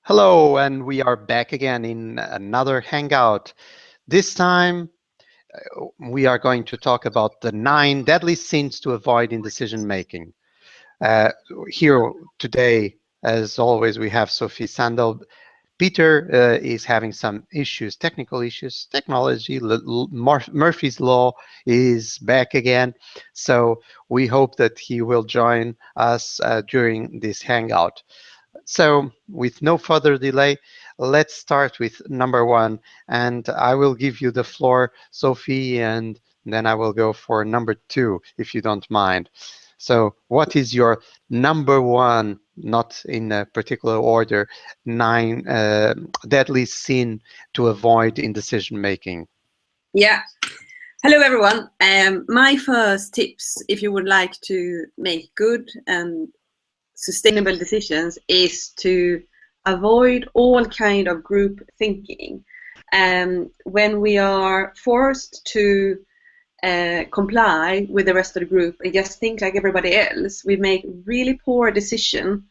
Hello, and we are back again in another hangout. This time, we are going to talk about the 9 deadly sins to avoid in decision making. Uh, Here today, as always, we have Sophie Sandel. Peter is having some issues, technical issues, technology. Murphy's Law is back again. So we hope that he will join us during this hangout. So, with no further delay, let's start with number one. And I will give you the floor, Sophie, and then I will go for number two, if you don't mind. So, what is your number one, not in a particular order, 9 deadly sin to avoid in decision making? Yeah. Hello, everyone. My first tips, if you would like to make good and sustainable decisions, is to avoid all kind of group thinking. When we are forced to comply with the rest of the group and just think like everybody else, we make really poor decision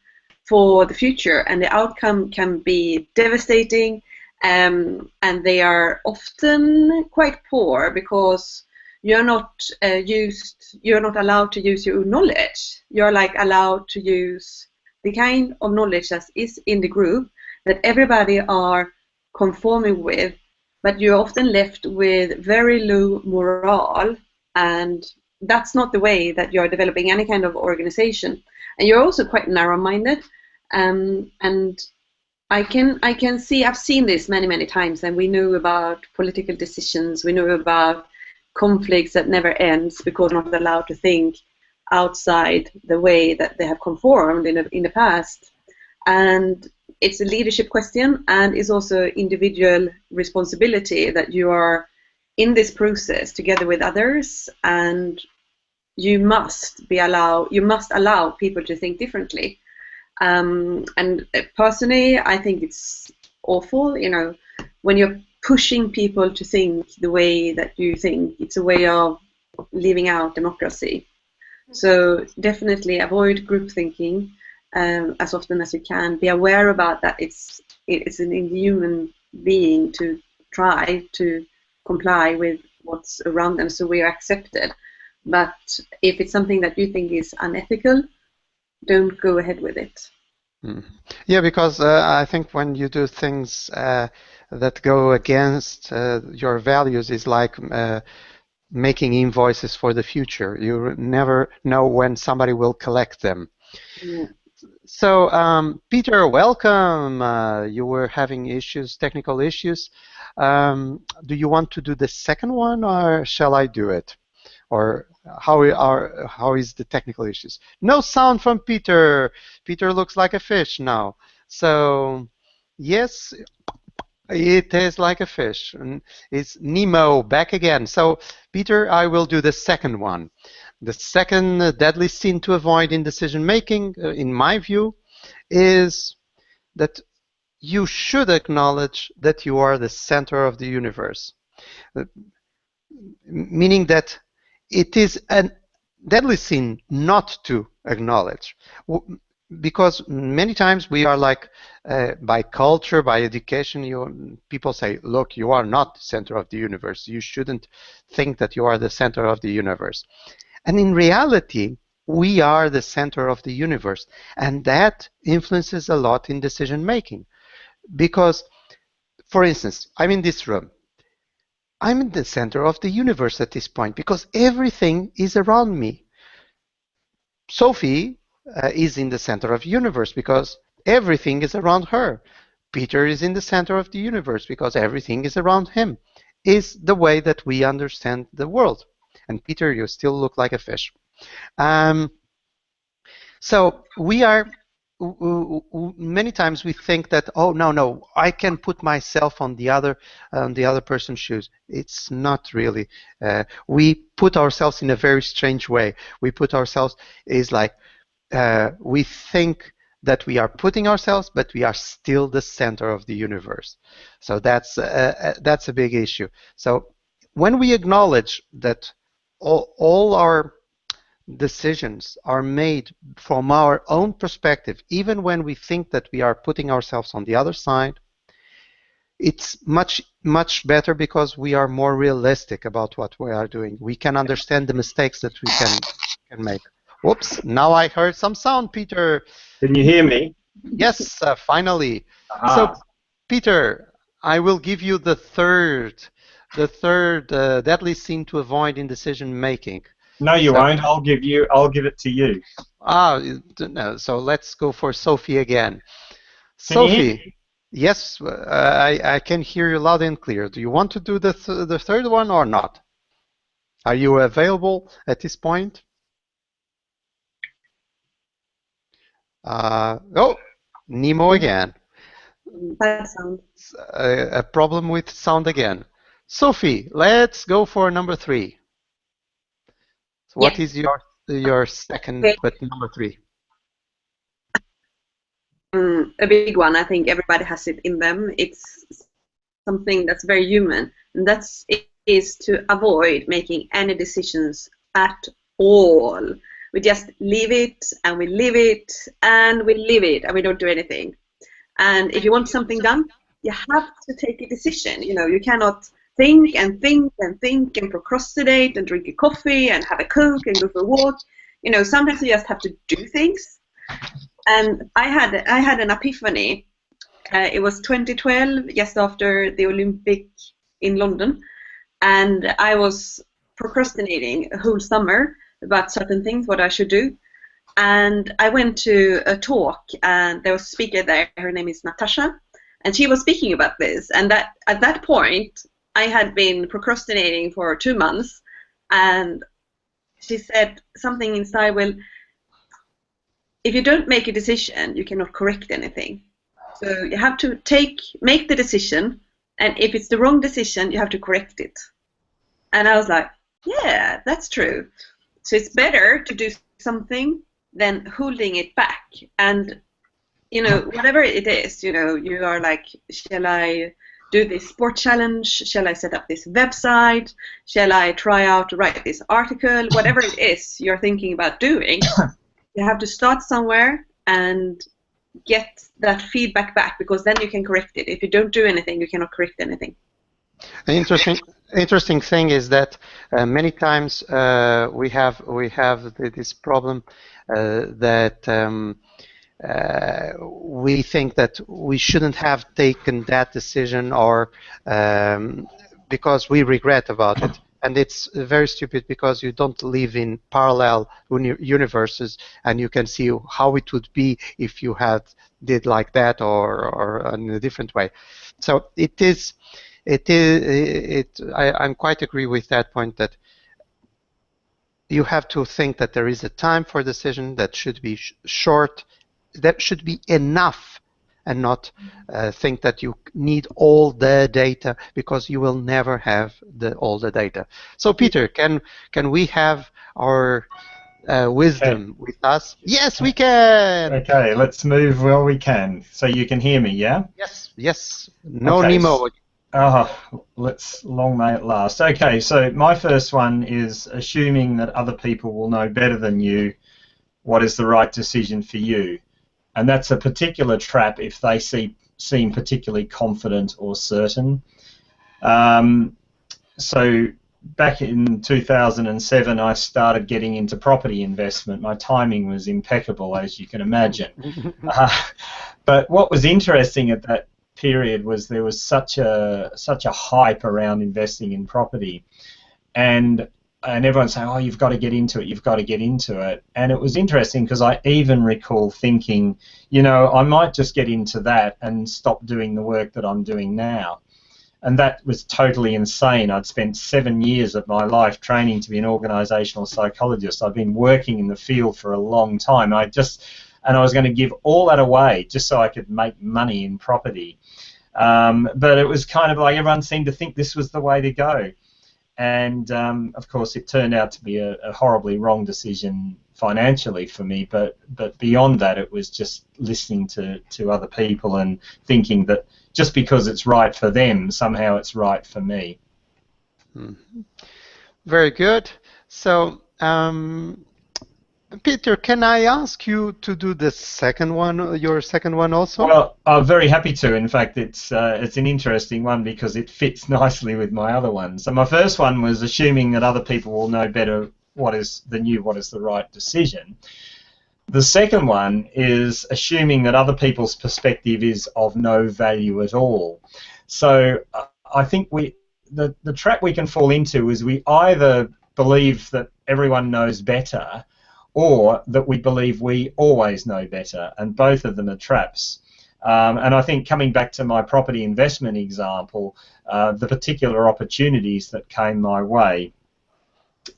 for the future, and the outcome can be devastating. And they are often quite poor because you're not allowed to use your own knowledge. You're like allowed to use the kind of knowledge that is in the group that everybody are conforming with, but you're often left with very low morale, and that's not the way that you're developing any kind of organization. And you're also quite narrow-minded, and I can see, I've seen this many times, and we know about political decisions, we know about conflicts that never ends because we're not allowed to think outside the way that they have conformed in the past. And it's a leadership question, and it's also individual responsibility that you are in this process together with others, and you must allow people to think differently. And personally, I think it's awful, when you're pushing people to think the way that you think. It's a way of leaving out democracy. So definitely avoid group thinking as often as you can. Be aware about that it's an inhuman being to try to comply with what's around them, so we are accepted. But if it's something that you think is unethical, don't go ahead with it. Yeah, because I think when you do things that go against your values, is like making invoices for the future. You never know when somebody will collect them. Yeah. So, Peter, welcome. You were having issues, technical issues. Do you want to do the second one, or shall I do it? Or how is the technical issues? No sound from Peter. Peter looks like a fish now. So, yes, it is like a fish. And it's Nemo back again. So, Peter, I will do the second one. The second deadly sin to avoid in decision making, in my view, is that you should acknowledge that you are the center of the universe. Uh, Meaning that it is a deadly sin not to acknowledge. Because many times we are like, by culture, by education, people say, look, you are not the center of the universe. You shouldn't think that you are the center of the universe. And in reality, we are the center of the universe. And that influences a lot in decision making. Because, for instance, I'm in this room. I'm in the center of the universe at this point because everything is around me. Sophie is in the center of the universe because everything is around her. Peter is in the center of the universe because everything is around him. Is the way that we understand the world. And Peter, you still look like a fish. So we are, many times we think that, oh, no, I can put myself on the other person's shoes. It's not really. We put ourselves in a very strange way. We put ourselves is like we think that we are putting ourselves, but we are still the center of the universe. So that's a big issue. So when we acknowledge that all our decisions are made from our own perspective, even when we think that we are putting ourselves on the other side, it's much better because we are more realistic about what we are doing. We can understand the mistakes that we can make. Whoops, now I heard some sound, Peter. Can you hear me? Yes, finally. So, Aha. Peter, I will give you the third deadly sin to avoid in decision making. No, you So, won't. I'll give it to you. no, so let's go for Sophie again. Can you hear Sophie, me? yes, I can hear you loud and clear. Do you want to do the third one or not? Are you available at this point? Oh, Nemo again. Bad sound. A problem with sound again. Sophie, let's go for number 3. So Yeah. what is your second, Okay. but number 3? A big one. I think everybody has it in them. It's something that's very human, and that's it is to avoid making any decisions at all. We just leave it and we leave it and we leave it and we don't do anything. And if you want something done, you have to take a decision. You cannot think and think and think and procrastinate and drink a coffee and have a Coke and go for a walk. Sometimes you just have to do things. And I had an epiphany. It was 2012, just after the Olympic in London, and I was procrastinating a whole summer about certain things, what I should do. And I went to a talk, and there was a speaker there. Her name is Natasha, and she was speaking about this. And that at that point, I had been procrastinating for 2 months, and she said something inside. Well, if you don't make a decision, you cannot correct anything. So you have to make the decision, and if it's the wrong decision, you have to correct it. And I was like, yeah, that's true. So it's better to do something than holding it back. And whatever it is, you are like, shall I do this sport challenge? Shall I set up this website? Shall I try out to write this article? Whatever it is you're thinking about doing, you have to start somewhere and get that feedback back, because then you can correct it. If you don't do anything, you cannot correct anything. An interesting thing is that many times we have this problem that we think that we shouldn't have taken that decision, or because we regret about it. And it's very stupid, because you don't live in parallel universes, and you can see how it would be if you had did like that, or in a different way. So I'm quite agree with that point, that you have to think that there is a time for decision that should be short, that should be enough, and not think that you need all the data, because you will never have all the data. So Peter, can we have our wisdom with us? Yes, we can. Okay, let's move where we can. So you can hear me, yeah? Yes. No Okay. Nemo. Let's long may it last. Okay, so my first one is assuming that other people will know better than you what is the right decision for you. And that's a particular trap if they seem particularly confident or certain. So back in 2007, I started getting into property investment. My timing was impeccable, as you can imagine. But what was interesting at that period was there was such a hype around investing in property, and everyone saying, oh, you've got to get into it, and it was interesting because I even recall thinking, I might just get into that and stop doing the work that I'm doing now. And that was totally insane. I'd spent 7 years of my life training to be an organizational psychologist. I've been working in the field for a long time. And I was going to give all that away just so I could make money in property. But it was kind of like everyone seemed to think this was the way to go. And of course, it turned out to be a horribly wrong decision financially for me. But beyond that, it was just listening to other people and thinking that just because it's right for them, somehow it's right for me. Very good. So Peter, can I ask you to do the second one, your second one also? Well, I'm very happy to. In fact, it's an interesting one because it fits nicely with my other one. So my first one was assuming that other people will know better what is the right decision. The second one is assuming that other people's perspective is of no value at all. So I think the trap we can fall into is we either believe that everyone knows better or that we believe we always know better, and both of them are traps. And I think coming back to my property investment example, the particular opportunities that came my way,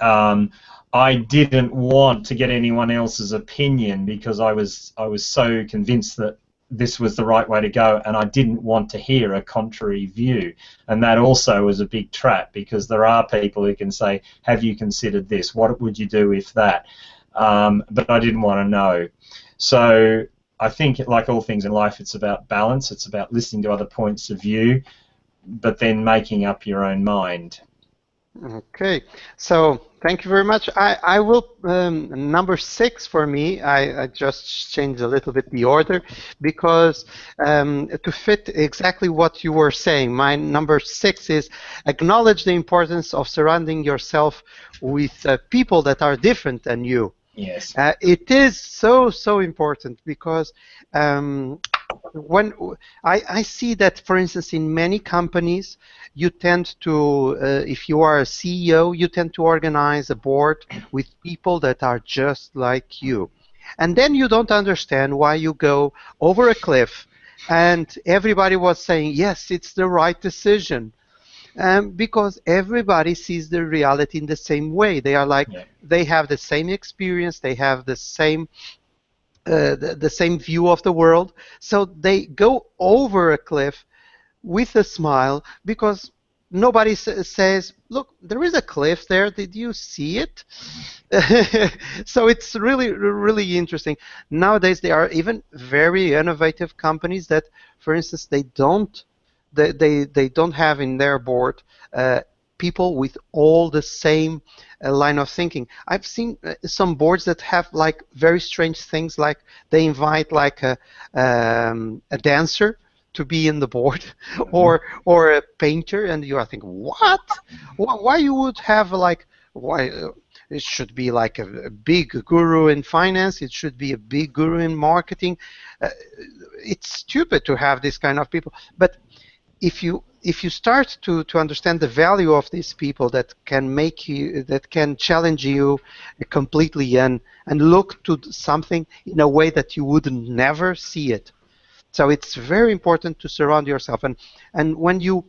I didn't want to get anyone else's opinion because I was so convinced that this was the right way to go, and I didn't want to hear a contrary view. And that also was a big trap because there are people who can say, have you considered this? What would you do if that? But I didn't want to know. So I think, like all things in life, it's about balance. It's about listening to other points of view, but then making up your own mind. Okay, so thank you very much. I will, number 6 for me, I just changed a little bit the order because to fit exactly what you were saying, my number 6 is acknowledge the importance of surrounding yourself with people that are different than you. Yes. It is so important because when I see that, for instance, in many companies, you tend to, if you are a CEO, you tend to organize a board with people that are just like you. And then you don't understand why you go over a cliff and everybody was saying, yes, it's the right decision. Because everybody sees the reality in the same way. They are like, they have the same experience, they have the same the same view of the world, so they go over a cliff with a smile because nobody says, look, there is a cliff there, did you see it? So it's really interesting. Nowadays there are even very innovative companies that, for instance, they don't have in their board people with all the same line of thinking. I've seen some boards that have like very strange things, like they invite like a dancer to be in the board, or a painter, and you are thinking, what? Why you would have like why? It should be like a big guru in finance. It should be a big guru in marketing. It's stupid to have this kind of people. But if you start to understand the value of these people that can challenge you completely and look to something in a way that you would never see it. So it's very important to surround yourself, and when you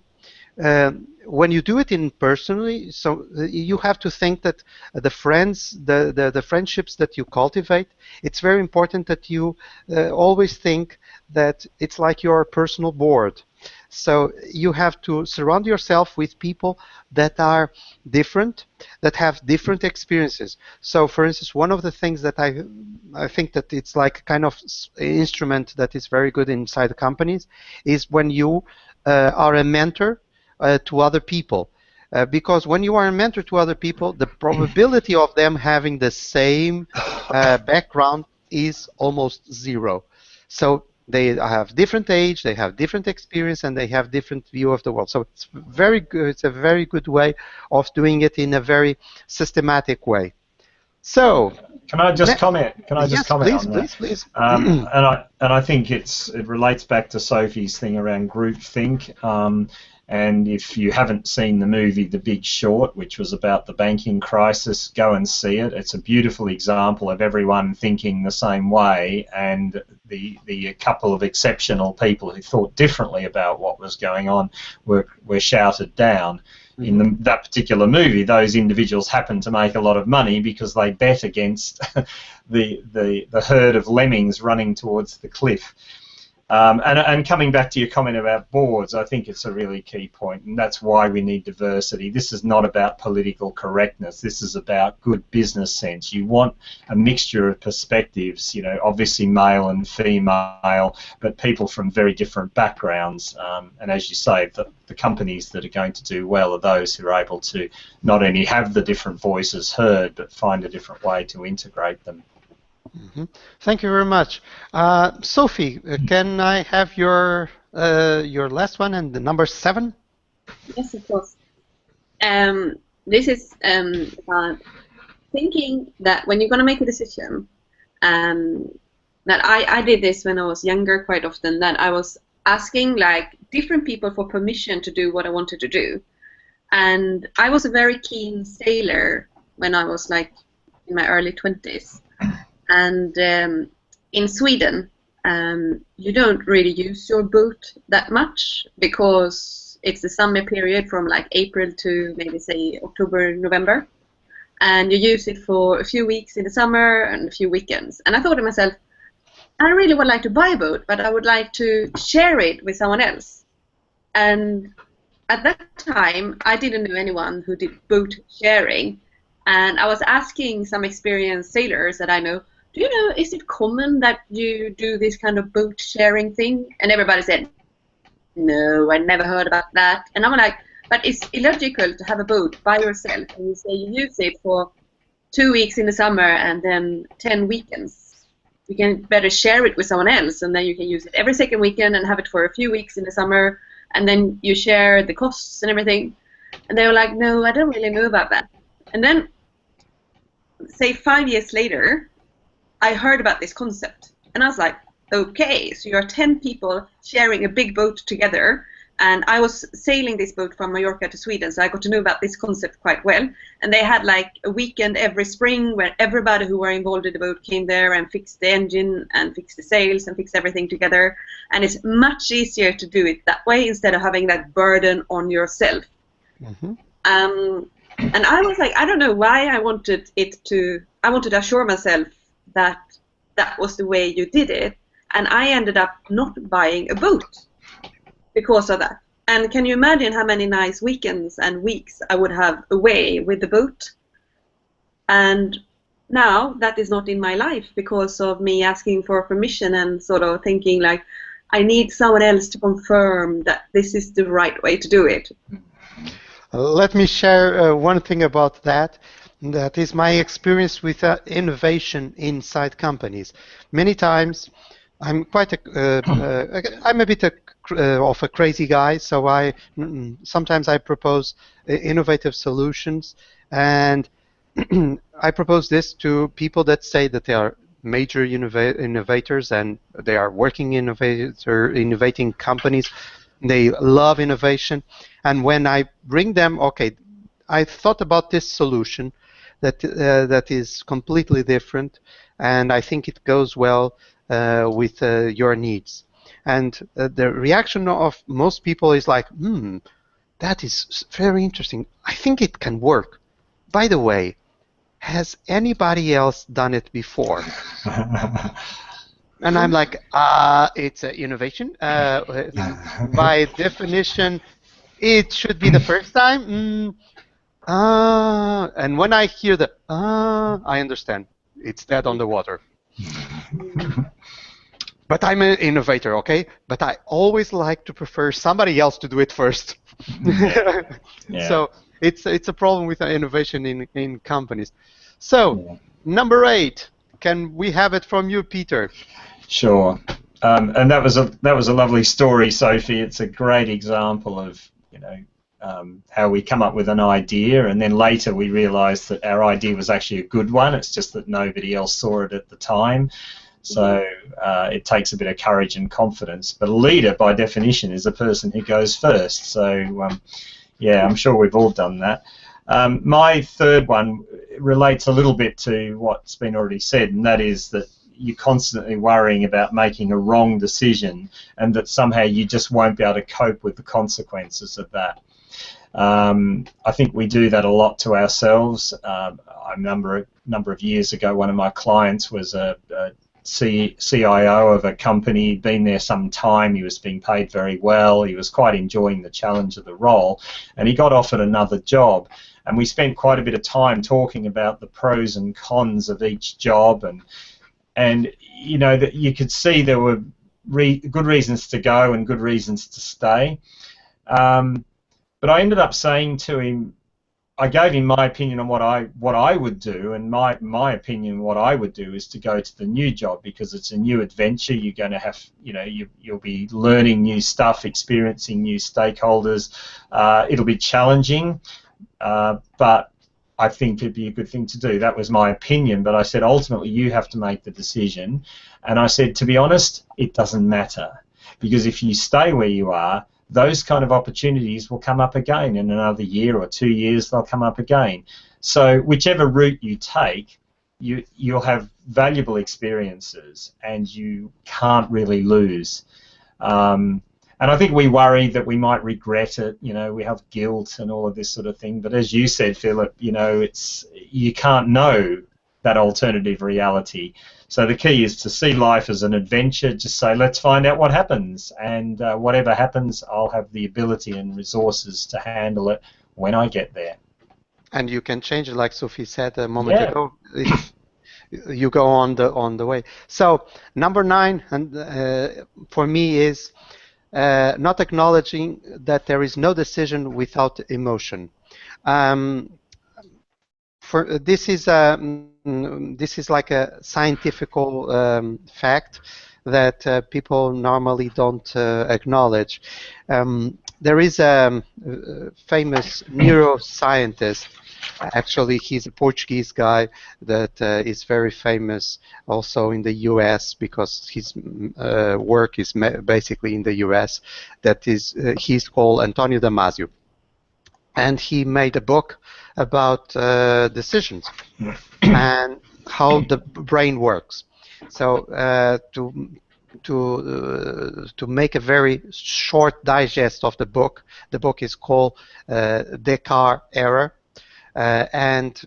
do it in personally, so you have to think that the friendships that you cultivate, it's very important that you always think that it's like your personal board. So you have to surround yourself with people that are different, that have different experiences. So for instance, one of the things that I think that it's like kind of instrument that is very good inside the companies is when you are a mentor to other people. Because when you are a mentor to other people, the probability of them having the same background is almost zero. So they have different age, they have different experience, and they have different view of the world. So it's very good. It's a very good way of doing it in a very systematic way. So, can I just comment? Can I just comment please, on that? Please. And I think it relates back to Sophie's thing around groupthink. And if you haven't seen the movie The Big Short, which was about the banking crisis, go and see it. It's a beautiful example of everyone thinking the same way, and the couple of exceptional people who thought differently about what was going on were shouted down. In that particular movie, those individuals happened to make a lot of money because they bet against the herd of lemmings running towards the cliff. And coming back to your comment about boards, I think it's a really key point, and that's why we need diversity. This is not about political correctness. This is about good business sense. You want a mixture of perspectives, you know, obviously male and female, but people from very different backgrounds. And as you say, the companies that are going to do well are those who are able to not only have the different voices heard, but find a different way to integrate them. Thank you very much. Sophie, can I have your last one and the number 7? Yes, of course. This is about thinking that when you're going to make a decision, um, that I did this when I was younger quite often, that I was asking like different people for permission to do what I wanted to do. And I was a very keen sailor when I was like in my early 20s. And in Sweden, you don't really use your boat that much because it's the summer period from like April to maybe say October, November. And you use it for a few weeks in the summer and a few weekends. And I thought to myself, I really would like to buy a boat, but I would like to share it with someone else. And at that time, I didn't know anyone who did boat sharing. And I was asking some experienced sailors that I know, do you know, is it common that you do this kind of boat sharing thing? And everybody said, no, I never heard about that. And I'm like, but it's illogical to have a boat by yourself and you say you use it for 2 weeks in the summer and then 10 weekends. You can better share it with someone else, and then you can use it every second weekend and have it for a few weeks in the summer, and then you share the costs and everything. And they were like, no, I don't really know about that. And then, say 5 years later, I heard about this concept. And I was like, okay, so you're 10 people sharing a big boat together. And I was sailing this boat from Mallorca to Sweden, so I got to know about this concept quite well. And they had like a weekend every spring where everybody who were involved in the boat came there and fixed the engine and fixed the sails and fixed everything together. And it's much easier to do it that way instead of having that burden on yourself. Mm-hmm. And I was like, I don't know why I wanted to assure myself that that was the way you did it. And I ended up not buying a boat because of that. And can you imagine how many nice weekends and weeks I would have away with the boat? And now that is not in my life because of me asking for permission and sort of thinking like, I need someone else to confirm that this is the right way to do it. Let me share one thing about that. That is my experience with innovation inside companies. Many times, I'm quite I'm a bit of a crazy guy, so sometimes I propose innovative solutions, and I propose this to people that say that they are major innovators and they are working innovating companies. They love innovation, and when I bring them, okay, I thought about this solution that is completely different, and I think it goes well with your needs. And the reaction of most people is like, that is very interesting. I think it can work. By the way, has anybody else done it before? And I'm like, it's innovation. By definition, it should be the first time. And when I hear the I understand. It's dead on the water. But I'm an innovator, okay? But I always like to prefer somebody else to do it first. Yeah. So it's a problem with innovation in companies. So number 8, can we have it from you, Peter? Sure. And that was a lovely story, Sophie. It's a great example of how we come up with an idea, and then later we realised that our idea was actually a good one. It's just that nobody else saw it at the time. So it takes a bit of courage and confidence. But a leader, by definition, is a person who goes first. So, yeah, I'm sure we've all done that. My third one relates a little bit to what's been already said, and that is that you're constantly worrying about making a wrong decision and that somehow you just won't be able to cope with the consequences of that. I think we do that a lot to ourselves. A number of years ago, one of my clients was a CIO of a company, been there some time, he was being paid very well, he was quite enjoying the challenge of the role, and he got offered another job. And we spent quite a bit of time talking about the pros and cons of each job, and that you could see there were good reasons to go and good reasons to stay. But I ended up saying to him, I gave him my opinion on what I would do, and my opinion what I would do is to go to the new job, because it's a new adventure. You're going to have, you'll be learning new stuff, experiencing new stakeholders. It'll be challenging, but I think it'd be a good thing to do. That was my opinion, but I said ultimately you have to make the decision. And I said, to be honest, it doesn't matter, because if you stay where you are, those kind of opportunities will come up again in another year or 2 years. They'll come up again. So whichever route you take, you'll have valuable experiences, and you can't really lose. And I think we worry that we might regret it. We have guilt and all of this sort of thing. But as you said, Philip, you can't know that alternative reality. So the key is to see life as an adventure. Just say, let's find out what happens, and whatever happens, I'll have the ability and resources to handle it when I get there. And you can change it, like Sophie said a moment ago, if you go on the way. So number 9, and for me, is not acknowledging that there is no decision without emotion. This is like a scientific fact that people normally don't acknowledge. There is a famous neuroscientist. Actually, he's a Portuguese guy that is very famous also in the US, because his work is basically in the US. He's called Antonio Damasio. And he made a book about decisions and how the brain works. So to make a very short digest of the book is called Descartes' Error. And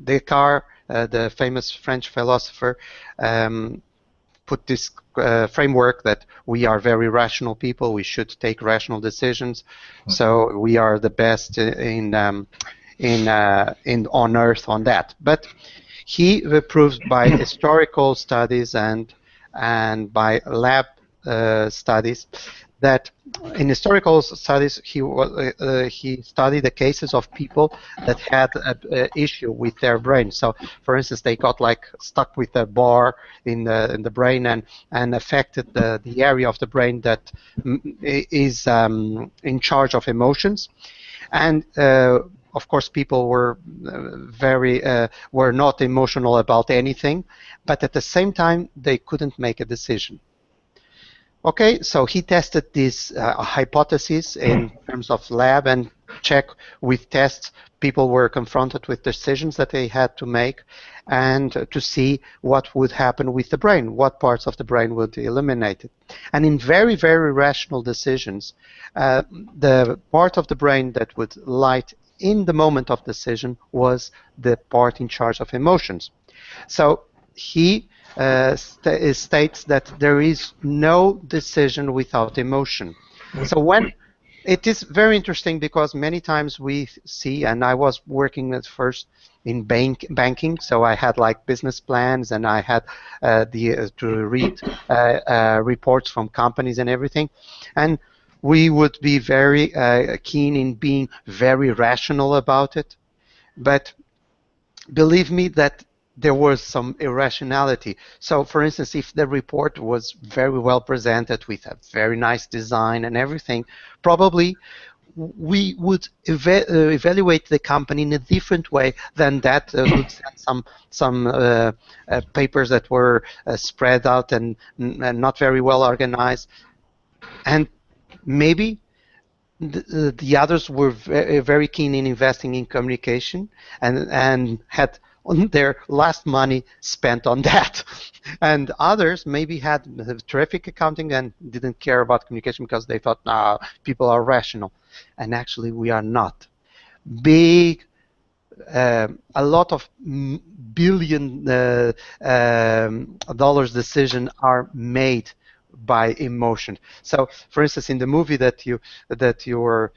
Descartes, the famous French philosopher, put this framework that we are very rational people. We should take rational decisions. So we are the best on earth on that. But he proves by historical studies and by lab studies that in historical studies he studied the cases of people that had an issue with their brain. So, for instance, they got like stuck with a bar in the brain and affected the area of the brain that is in charge of emotions. And of course, people were were not emotional about anything, but at the same time they couldn't make a decision. Okay, so he tested this hypothesis in terms of lab and check with tests. People were confronted with decisions that they had to make, and to see what would happen with the brain, what parts of the brain would be eliminated. And in very, very rational decisions, the part of the brain that would light in the moment of decision was the part in charge of emotions. So he states that there is no decision without emotion. So when it is very interesting, because many times we see, and I was working at first in banking, so I had like business plans, and I had to read reports from companies and everything, and we would be very keen in being very rational about it. But believe me that there was some irrationality. So, for instance, if the report was very well presented with a very nice design and everything, probably we would evaluate the company in a different way than that would send some papers that were spread out and not very well organized. And maybe the others were very keen in investing in communication and had their last money spent on that. And others maybe had terrific accounting and didn't care about communication because they thought, nah, people are rational. And actually we are not. A lot of billion dollars decisions are made by emotion. So, for instance, in the movie that you were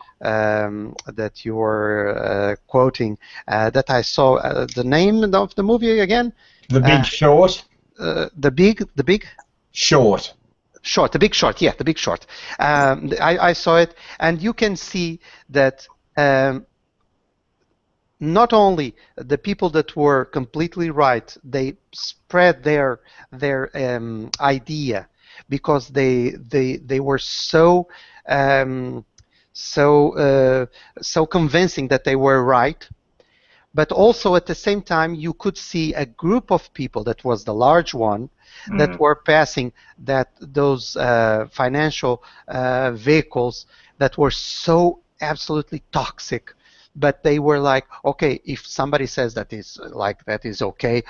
quoting, that I saw, the name of the movie again? The Big Short. The Big Short. Short. The Big Short. Yeah, The Big Short. I saw it, and you can see that not only the people that were completely right, they spread their idea because they were um, so so convincing that they were right, but also at the same time you could see a group of people that was the large one that were passing that those financial vehicles that were so absolutely toxic, but they were like, okay, if somebody says that is like that is okay,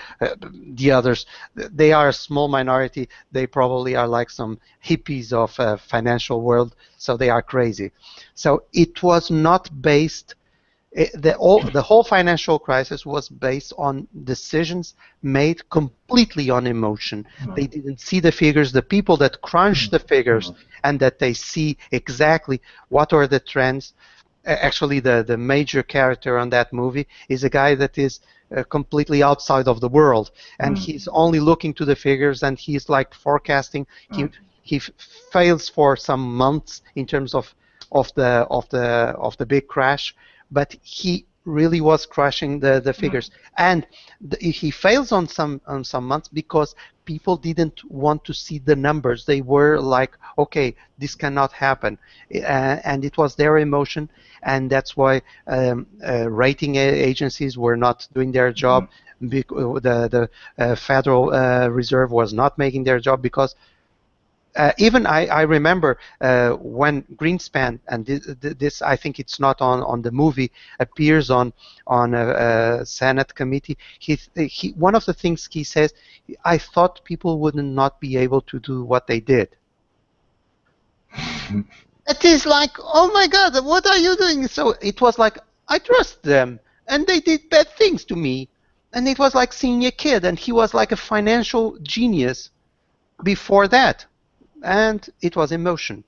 the others, they are a small minority, they probably are like some hippies of financial world, so they are crazy. So it was not based, the whole financial crisis was based on decisions made completely on emotion. They didn't see the figures, the people that crunch the figures, and that they see exactly what are the trends. Actually, the major character on that movie is a guy that is completely outside of the world, and he's only looking to the figures, and he's like forecasting. He fails for some months in terms of the big crash, but he really was crushing the figures, and he fails on some months because people didn't want to see the numbers. They were like, okay, this cannot happen, and it was their emotion, and that's why rating agencies were not doing their job. The Federal Reserve was not making their job because even I remember when Greenspan, and this I think it's not on the movie, appears on a Senate committee. He one of the things he says, I thought people would not be able to do what they did. It is like, oh my God, what are you doing? So it was like, I trust them, and they did bad things to me. And it was like seeing a kid, and he was like a financial genius before that. And it was emotion.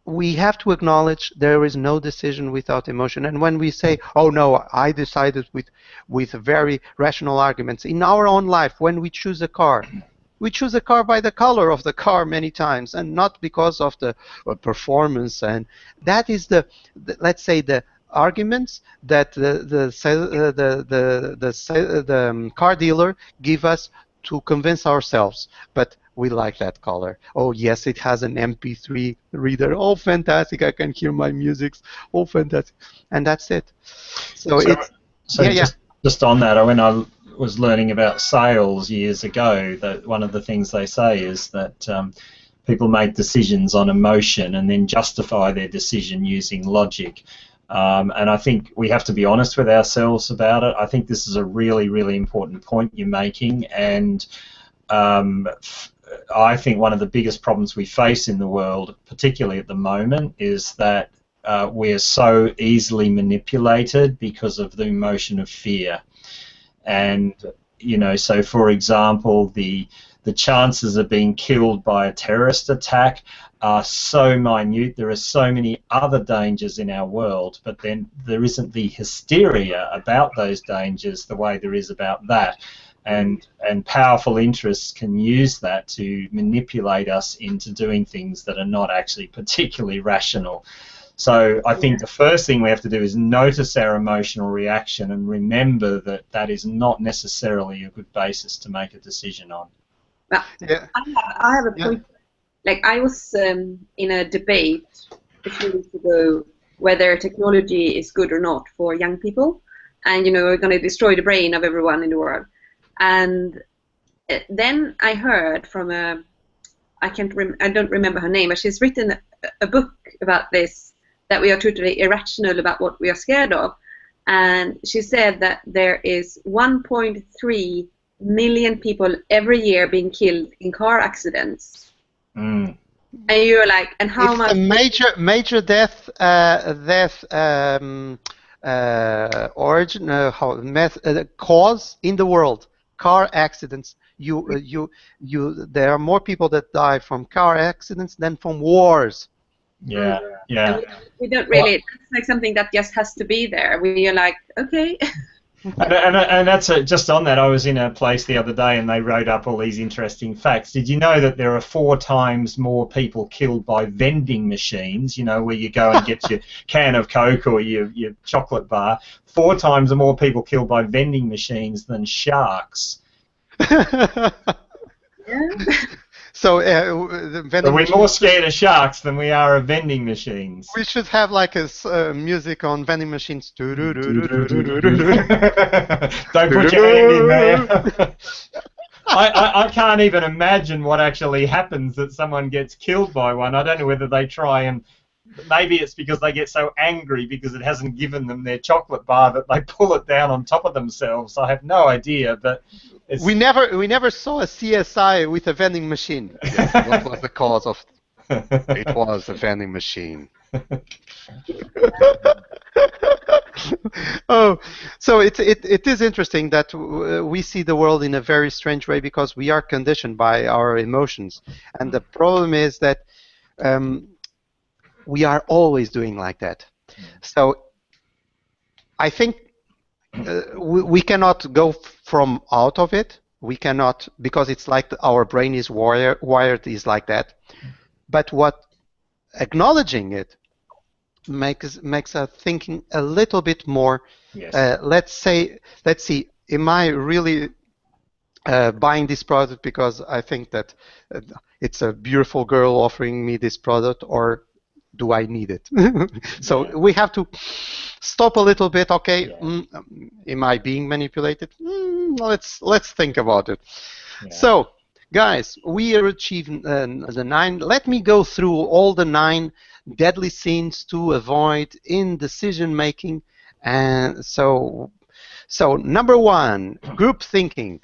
We have to acknowledge there is no decision without emotion. And when we say, oh no, I decided with very rational arguments, in our own life, when we choose a car, we choose a car by the color of the car many times, and not because of the performance. And that is let's say, the arguments that the car dealer give us to convince ourselves. But we like that color. Oh yes, it has an MP3 reader. Oh fantastic! I can hear my music. Oh fantastic, and that's it. So it's So yeah. just on that, when I was learning about sales years ago, that one of the things they say is that people make decisions on emotion and then justify their decision using logic. And I think we have to be honest with ourselves about it. I think this is a really, really important point you're making, and I think one of the biggest problems we face in the world, particularly at the moment, is that we're so easily manipulated because of the emotion of fear. And so for example, the chances of being killed by a terrorist attack are so minute. There are so many other dangers in our world, but then there isn't the hysteria about those dangers the way there is about that. And powerful interests can use that to manipulate us into doing things that are not actually particularly rational. So I think the first thing we have to do is notice our emotional reaction and remember that that is not necessarily a good basis to make a decision on. Well, Yeah. I have a point. Like, I was in a debate a few weeks ago whether technology is good or not for young people, and we're going to destroy the brain of everyone in the world. And then I heard from I don't remember her name, but she's written a book about this, that we are totally irrational about what we are scared of. And she said that there is 1.3 million people every year being killed in car accidents. And you're like, and how much? It's a major death origin, cause in the world. Car accidents. There are more people that die from car accidents than from wars. Yeah. We don't really. It's like something that just has to be there. We are like, okay. And that's just on that. I was in a place the other day, and they wrote up all these interesting facts. Did you know that there are 4 times more people killed by vending machines? You know, where you go and get your can of Coke or your chocolate bar. 4 times more people killed by vending machines than sharks. Yeah. So the So vending we're machine. more scared of sharks than we are of vending machines. We should have like a music on vending machines. Don't put your hand in there. I can't even imagine what actually happens that someone gets killed by one. I don't know whether they try and maybe it's because they get so angry because it hasn't given them their chocolate bar that they pull it down on top of themselves. I have no idea, but it's... We never saw a CSI with a vending machine. Yes, what was the cause of? It was a vending machine. Oh, so it is interesting that we see the world in a very strange way because we are conditioned by our emotions, and the problem is that we are always doing like that. So I think we cannot go from out of it. We cannot, because it's like our brain is wired is like that. But what acknowledging it makes us thinking a little bit more. Yes. Let's see, am I really buying this product because I think that it's a beautiful girl offering me this product, or do I need it? So Yeah. we have to stop a little bit. Okay, Yeah. am I being manipulated? Let's think about it. Yeah. So, guys, we are achieving the 9. Let me go through all the 9 deadly sins to avoid in decision making. And so number 1, group thinking.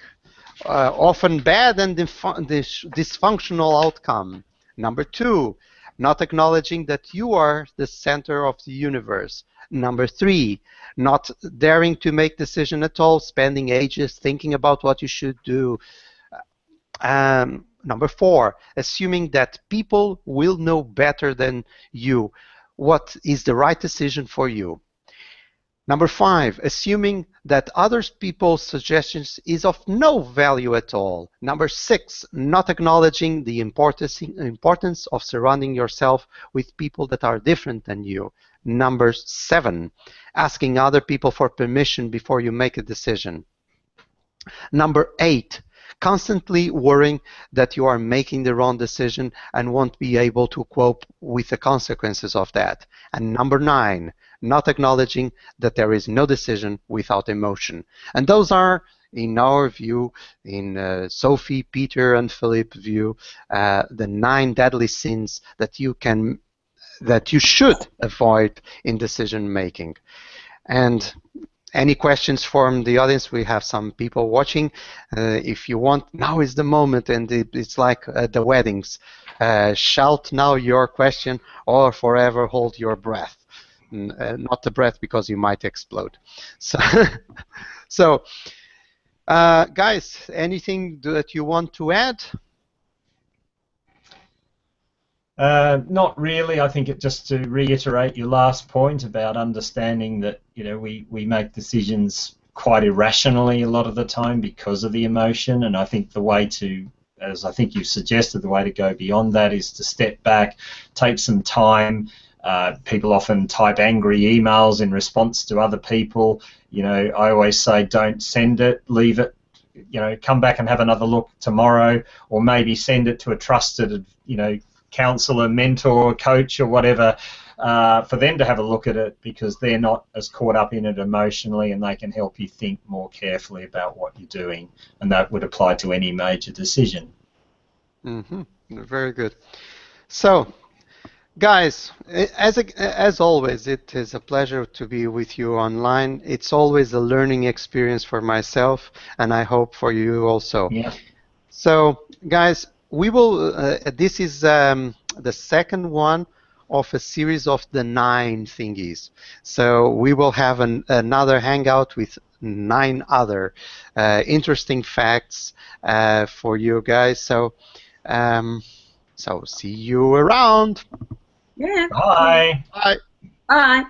Often bad and dysfunctional outcome. Number 2, not acknowledging that you are the center of the universe. Number 3, not daring to make decision at all, spending ages thinking about what you should do. Number 4, assuming that people will know better than you what is the right decision for you. Number 5, assuming that other people's suggestions is of no value at all. Number 6, not acknowledging the importance of surrounding yourself with people that are different than you. Number 7, asking other people for permission before you make a decision. Number 8, constantly worrying that you are making the wrong decision and won't be able to cope with the consequences of that. And number 9, not acknowledging that there is no decision without emotion. And those are, in our view, in Sophie, Peter, and Filipe's view, the 9 deadly sins that you should avoid in decision making. And any questions from the audience? We have some people watching. If you want, now is the moment, and it's like the weddings. Shout now your question, or forever hold your breath. Not the breath, because you might explode. So, guys, anything that you want to add? Not really. I think just to reiterate your last point about understanding that we make decisions quite irrationally a lot of the time because of the emotion, and I think the way to, as I think you've suggested, the way to go beyond that is to step back, take some time. People often type angry emails in response to other people. I always say don't send it, leave it. Come back and have another look tomorrow, or maybe send it to a trusted, counselor, mentor, coach, or whatever, for them to have a look at it, because they're not as caught up in it emotionally, and they can help you think more carefully about what you're doing, and that would apply to any major decision. Mm-hmm. Very good. So, guys, as always, it is a pleasure to be with you online. It's always a learning experience for myself, and I hope for you also. Yeah. So, guys, we will. This is the second one of a series of the 9 thingies. So we will have another hangout with 9 other interesting facts for you guys. So, see you around. Yeah. Bye. Bye. Bye.